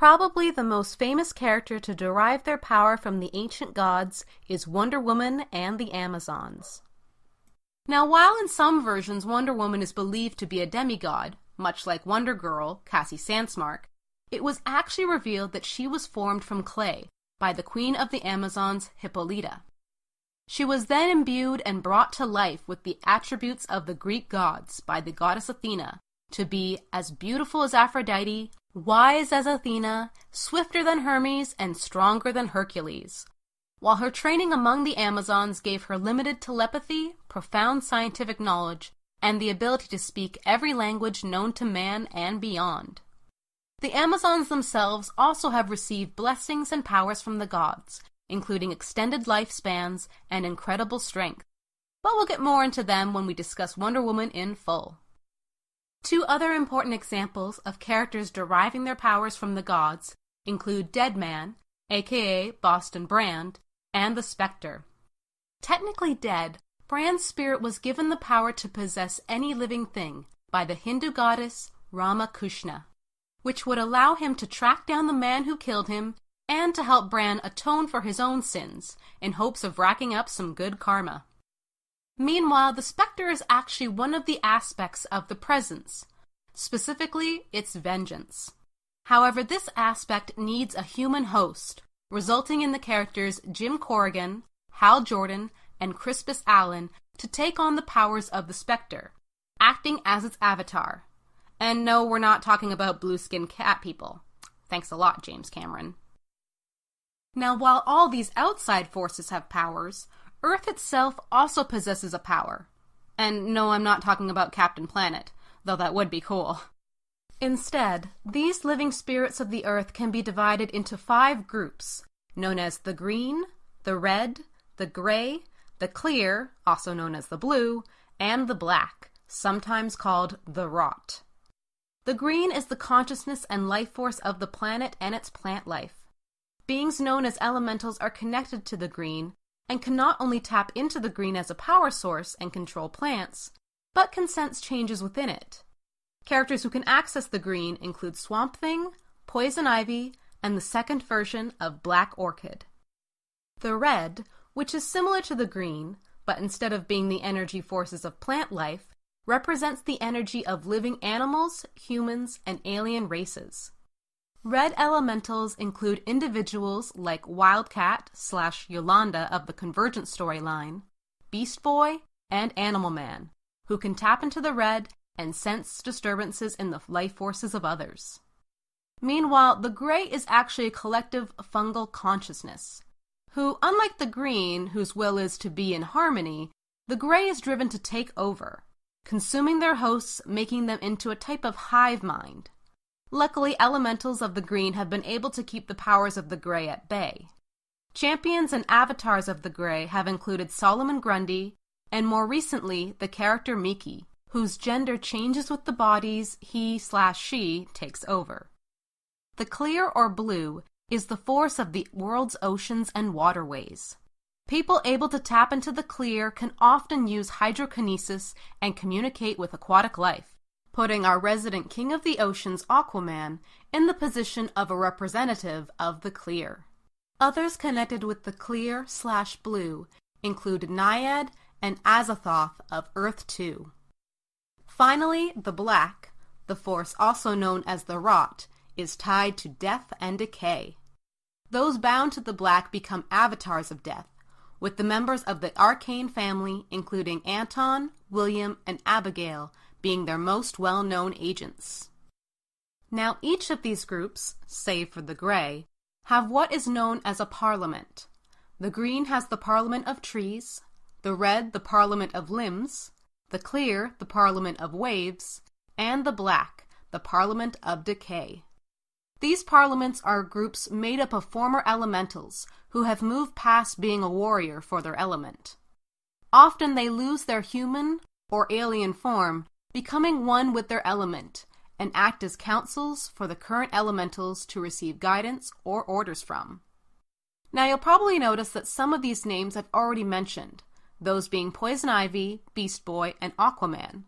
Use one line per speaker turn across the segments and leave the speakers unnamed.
Probably the most famous character to derive their power from the ancient gods is Wonder Woman and the Amazons. Now, while in some versions Wonder Woman is believed to be a demigod, much like Wonder Girl, Cassie Sandsmark, it was actually revealed that she was formed from clay by the Queen of the Amazons, Hippolyta. She was then imbued and brought to life with the attributes of the Greek gods by the goddess Athena to be as beautiful as Aphrodite, wise as Athena, swifter than Hermes, and stronger than Hercules. While her training among the Amazons gave her limited telepathy, profound scientific knowledge, and the ability to speak every language known to man and beyond. The Amazons themselves also have received blessings and powers from the gods, including extended lifespans and incredible strength. But we'll get more into them when we discuss Wonder Woman in full. Two other important examples of characters deriving their powers from the gods include Deadman, aka Boston Brand, and the Spectre. Technically dead, Brand's spirit was given the power to possess any living thing by the Hindu goddess Ramakrishna, which would allow him to track down the man who killed him and to help Brand atone for his own sins in hopes of racking up some good karma. Meanwhile, the Spectre is actually one of the aspects of the presence, specifically its vengeance. However, this aspect needs a human host, resulting in the characters Jim Corrigan, Hal Jordan, and Crispus Allen to take on the powers of the Spectre, acting as its avatar. And no, we're not talking about blue-skinned cat people. Thanks a lot, James Cameron. Now, while all these outside forces have powers, Earth itself also possesses a power. And no, I'm not talking about Captain Planet, though that would be cool. Instead, these living spirits of the Earth can be divided into 5 groups, known as the green, the red, the gray, the clear, also known as the blue, and the black, sometimes called the rot. The green is the consciousness and life force of the planet and its plant life. Beings known as elementals are connected to the green and can not only tap into the green as a power source and control plants, but can sense changes within it. Characters who can access the green include Swamp Thing, Poison Ivy, and the second version of Black Orchid. The red, which is similar to the green, but instead of being the energy forces of plant life, represents the energy of living animals, humans, and alien races. Red elementals include individuals like Wildcat/Yolanda of the Convergent storyline, Beast Boy, and Animal Man, who can tap into the red and sense disturbances in the life forces of others. Meanwhile, the gray is actually a collective fungal consciousness, who, unlike the green, whose will is to be in harmony, the gray is driven to take over, consuming their hosts, making them into a type of hive mind. Luckily, elementals of the green have been able to keep the powers of the gray at bay. Champions and avatars of the gray have included Solomon Grundy, and more recently, the character Miki, whose gender changes with the bodies he/she takes over. The clear or blue is the force of the world's oceans and waterways. People able to tap into the clear can often use hydrokinesis and communicate with aquatic life, putting our resident king of the oceans, Aquaman, in the position of a representative of the clear. Others connected with the clear/blue include Naiad and Azathoth of Earth 2. Finally, the black, the force also known as the rot, is tied to death and decay. Those bound to the black become avatars of death, with the members of the Arcane family, including Anton, William, and Abigail, being their most well-known agents. Now, each of these groups, save for the gray, have what is known as a parliament. The green has the parliament of trees, the red the parliament of limbs, the clear the parliament of waves, and the black the parliament of decay. These parliaments are groups made up of former elementals who have moved past being a warrior for their element. Often they lose their human or alien form, becoming one with their element, and act as councils for the current elementals to receive guidance or orders from. Now you'll probably notice that some of these names I've already mentioned, those being Poison Ivy, Beast Boy, and Aquaman.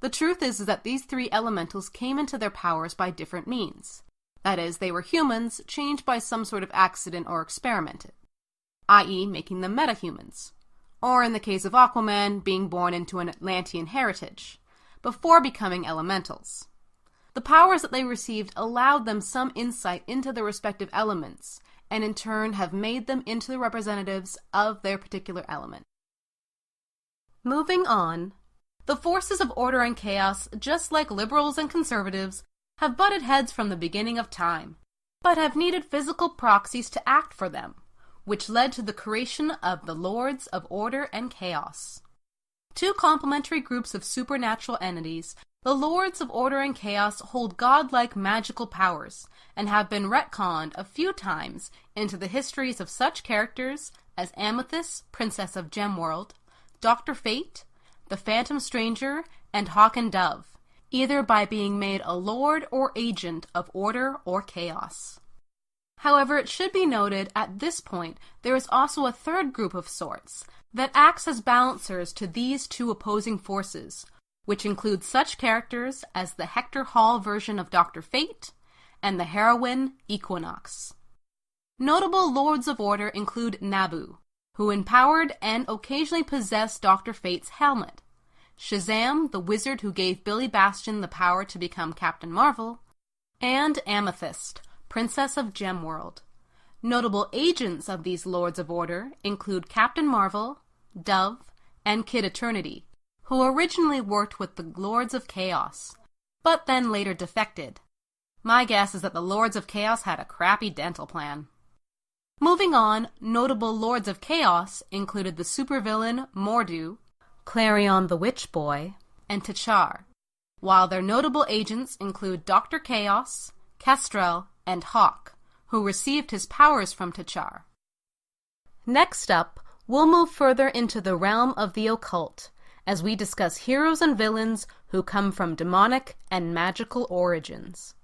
The truth is that these 3 elementals came into their powers by different means. That is, they were humans changed by some sort of accident or experiment, i.e. making them metahumans, or in the case of Aquaman, being born into an Atlantean heritage, before becoming elementals. The powers that they received allowed them some insight into the respective elements, and in turn have made them into the representatives of their particular element. Moving on, the forces of order and chaos, just like liberals and conservatives, have butted heads from the beginning of time, but have needed physical proxies to act for them, which led to the creation of the Lords of Order and Chaos. Two complementary groups of supernatural entities, the Lords of Order and Chaos hold godlike magical powers, and have been retconned a few times into the histories of such characters as Amethyst, Princess of Gemworld, Dr. Fate, the Phantom Stranger, and Hawk and Dove, either by being made a lord or agent of order or chaos. However, it should be noted at this point there is also a third group of sorts that acts as balancers to these two opposing forces, which includes such characters as the Hector Hall version of Dr. Fate and the heroine Equinox. Notable Lords of Order include Nabu, who empowered and occasionally possessed Dr. Fate's helmet, Shazam, the wizard who gave Billy Bastion the power to become Captain Marvel, and Amethyst, Princess of Gemworld. Notable agents of these Lords of Order include Captain Marvel, Dove, and Kid Eternity, who originally worked with the Lords of Chaos, but then later defected. My guess is that the Lords of Chaos had a crappy dental plan. Moving on, notable Lords of Chaos included the supervillain Mordu, Clarion the Witch Boy, and T'Char, while their notable agents include Dr. Chaos, Kestrel, and Hawk, who received his powers from T'Char. Next up, we'll move further into the realm of the occult, as we discuss heroes and villains who come from demonic and magical origins.